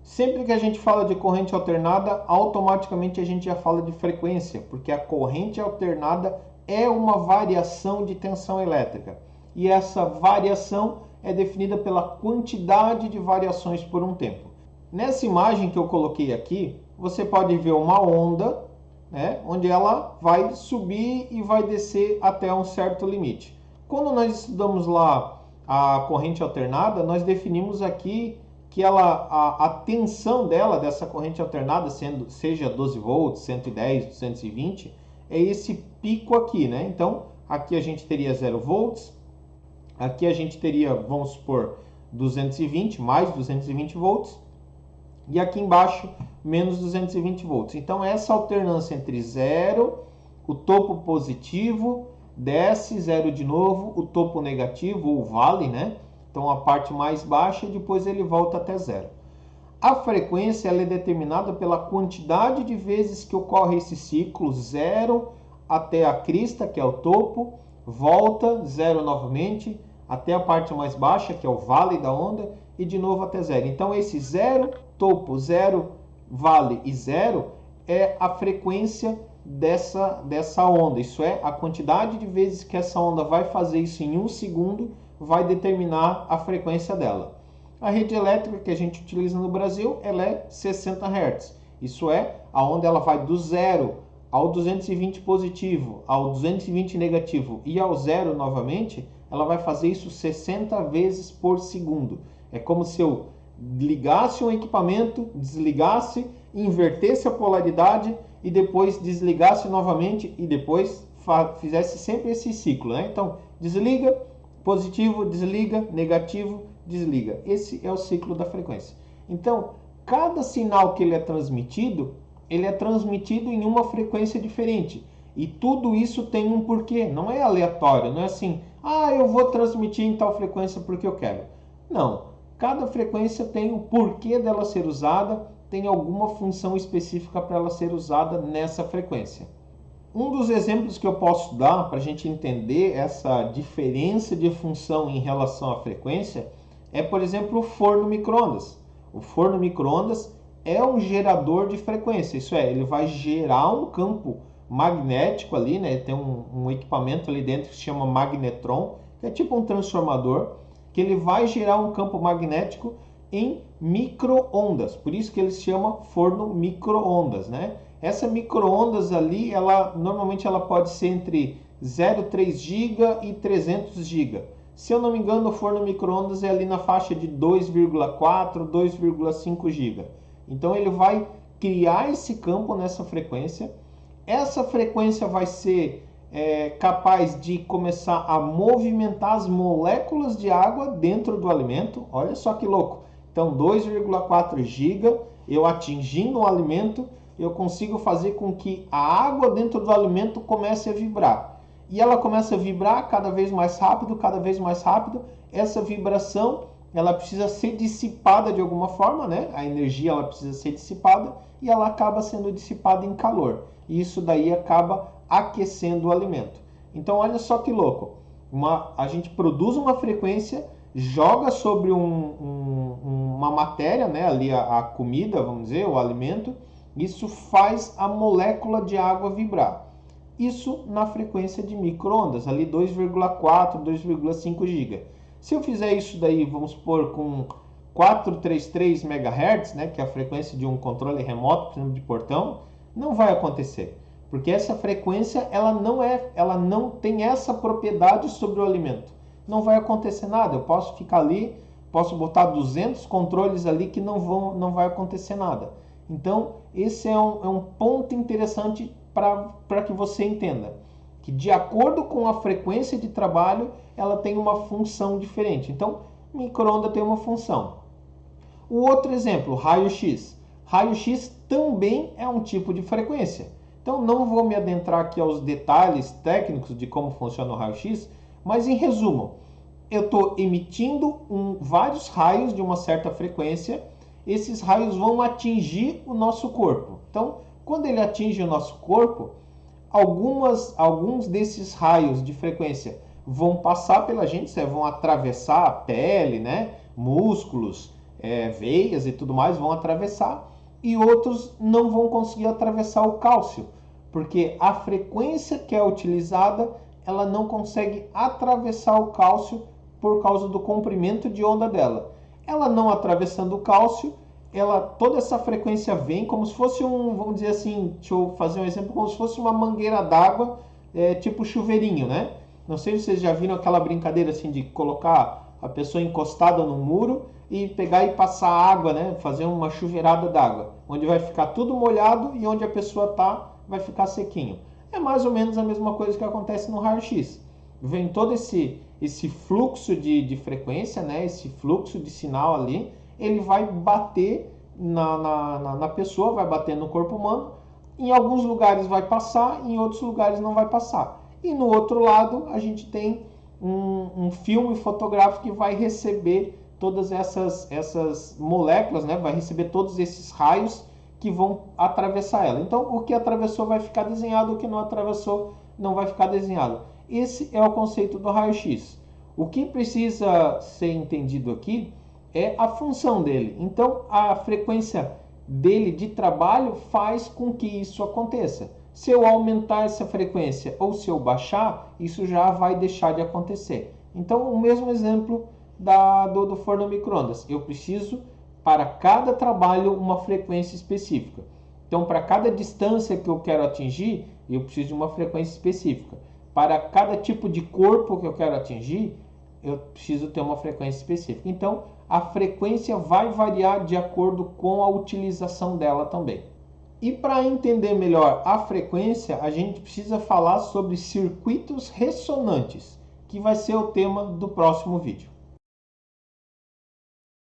Sempre que a gente fala de corrente alternada, automaticamente a gente já fala de frequência, porque a corrente alternada é uma variação de tensão elétrica. E essa variação é definida pela quantidade de variações por um tempo. Nessa imagem que eu coloquei aqui, você pode ver uma onda, né, onde ela vai subir e vai descer até um certo limite. Quando nós estudamos lá a corrente alternada, nós definimos aqui que a tensão dela, dessa corrente alternada, seja 12 volts, 110, 220, é esse pico aqui, né? Então, aqui a gente teria 0 volts, aqui a gente teria, vamos supor, 220, mais 220 volts, e aqui embaixo, menos 220 volts. Então, essa alternância entre 0, o topo positivo, desce, 0 de novo, o topo negativo, ou vale, né? Então, a parte mais baixa e depois ele volta até 0. A frequência ela é determinada pela quantidade de vezes que ocorre esse ciclo, 0 até a crista, que é o topo, volta, 0 novamente, até a parte mais baixa, que é o vale da onda, e de novo até 0. Então, esse 0, topo, 0, vale e 0 é a frequência dessa onda. Isso é, a quantidade de vezes que essa onda vai fazer isso em 1 segundo vai determinar a frequência dela. A rede elétrica que a gente utiliza no Brasil, ela é 60 Hz. Isso é, a onda ela vai do 0 ao 220 positivo, ao 220 negativo e ao 0 novamente, ela vai fazer isso 60 vezes por segundo. É como se eu ligasse um equipamento, desligasse, invertesse a polaridade e depois desligasse novamente e depois fizesse sempre esse ciclo, né? Então, desliga, positivo, desliga, negativo, desliga. Esse é o ciclo da frequência. Então, cada sinal que ele é transmitido em uma frequência diferente. E tudo isso tem um porquê. Não é aleatório, não é assim, eu vou transmitir em tal frequência porque eu quero. Não. Cada frequência tem o porquê dela ser usada, tem alguma função específica para ela ser usada nessa frequência. Um dos exemplos que eu posso dar para a gente entender essa diferença de função em relação à frequência é, por exemplo, o forno micro-ondas. O forno micro-ondas é um gerador de frequência, isso é, ele vai gerar um campo magnético ali, né? Tem um equipamento ali dentro que se chama magnetron, que é tipo um transformador, que ele vai gerar um campo magnético em micro-ondas. Por isso que ele se chama forno micro-ondas, né? Essa micro-ondas ali, normalmente ela pode ser entre 0,3 GB e 300 GB. Se eu não me engano, o forno micro-ondas é ali na faixa de 2,4, 2,5 GB. Então ele vai criar esse campo nessa frequência. Essa frequência vai ser capaz de começar a movimentar as moléculas de água dentro do alimento. Olha só que louco. Então 2,4 GB, eu atingindo o alimento, eu consigo fazer com que a água dentro do alimento comece a vibrar. E ela começa a vibrar cada vez mais rápido, cada vez mais rápido. Essa vibração, ela precisa ser dissipada de alguma forma, né? A energia ela precisa ser dissipada e ela acaba sendo dissipada em calor. E isso daí acaba aquecendo o alimento. Então olha só que louco. A gente produz uma frequência, joga sobre uma matéria, né? Ali a comida, vamos dizer, o alimento. Isso faz a molécula de água vibrar. Isso na frequência de micro-ondas, ali 2,4, 2,5 GB. Se eu fizer isso daí, vamos supor, com 433 MHz, né, que é a frequência de um controle remoto, por exemplo, de portão, não vai acontecer. Porque essa frequência, ela não tem essa propriedade sobre o alimento. Não vai acontecer nada. Eu posso ficar ali, posso botar 200 controles ali que não vai acontecer nada. Então, esse é um ponto interessante para que você entenda que de acordo com a frequência de trabalho, ela tem uma função diferente. Então, micro-ondas tem uma função. O outro exemplo, raio-x. Raio-x também é um tipo de frequência. Então, não vou me adentrar aqui aos detalhes técnicos de como funciona o raio-x, mas em resumo, eu estou emitindo vários raios de uma certa frequência. Esses raios vão atingir o nosso corpo. Então, quando ele atinge o nosso corpo, alguns desses raios de frequência vão passar pela gente, vão atravessar a pele, né? Músculos, veias e tudo mais, vão atravessar, e outros não vão conseguir atravessar o cálcio, porque a frequência que é utilizada, ela não consegue atravessar o cálcio por causa do comprimento de onda dela. Ela não atravessando o cálcio, toda essa frequência vem como se fosse vamos dizer assim, deixa eu fazer um exemplo, como se fosse uma mangueira d'água, tipo chuveirinho, né? Não sei se vocês já viram aquela brincadeira assim de colocar a pessoa encostada no muro e pegar e passar água, né? Fazer uma chuveirada d'água, onde vai ficar tudo molhado e onde a pessoa tá vai ficar sequinho. É mais ou menos a mesma coisa que acontece no raio-x. Vem todo esse fluxo de frequência, né? Esse fluxo de sinal ali, ele vai bater na pessoa, vai bater no corpo humano. Em alguns lugares vai passar, em outros lugares não vai passar. E no outro lado, a gente tem um filme fotográfico que vai receber todas essas moléculas, né? Vai receber todos esses raios que vão atravessar ela. Então, o que atravessou vai ficar desenhado, o que não atravessou não vai ficar desenhado. Esse é o conceito do raio-x. O que precisa ser entendido aqui é a função dele. Então, a frequência dele de trabalho faz com que isso aconteça. Se eu aumentar essa frequência ou se eu baixar, isso já vai deixar de acontecer. Então, o mesmo exemplo do forno micro-ondas. Eu preciso, para cada trabalho, uma frequência específica. Então, para cada distância que eu quero atingir, eu preciso de uma frequência específica. Para cada tipo de corpo que eu quero atingir, eu preciso ter uma frequência específica. Então, a frequência vai variar de acordo com a utilização dela também. E para entender melhor a frequência, a gente precisa falar sobre circuitos ressonantes, que vai ser o tema do próximo vídeo.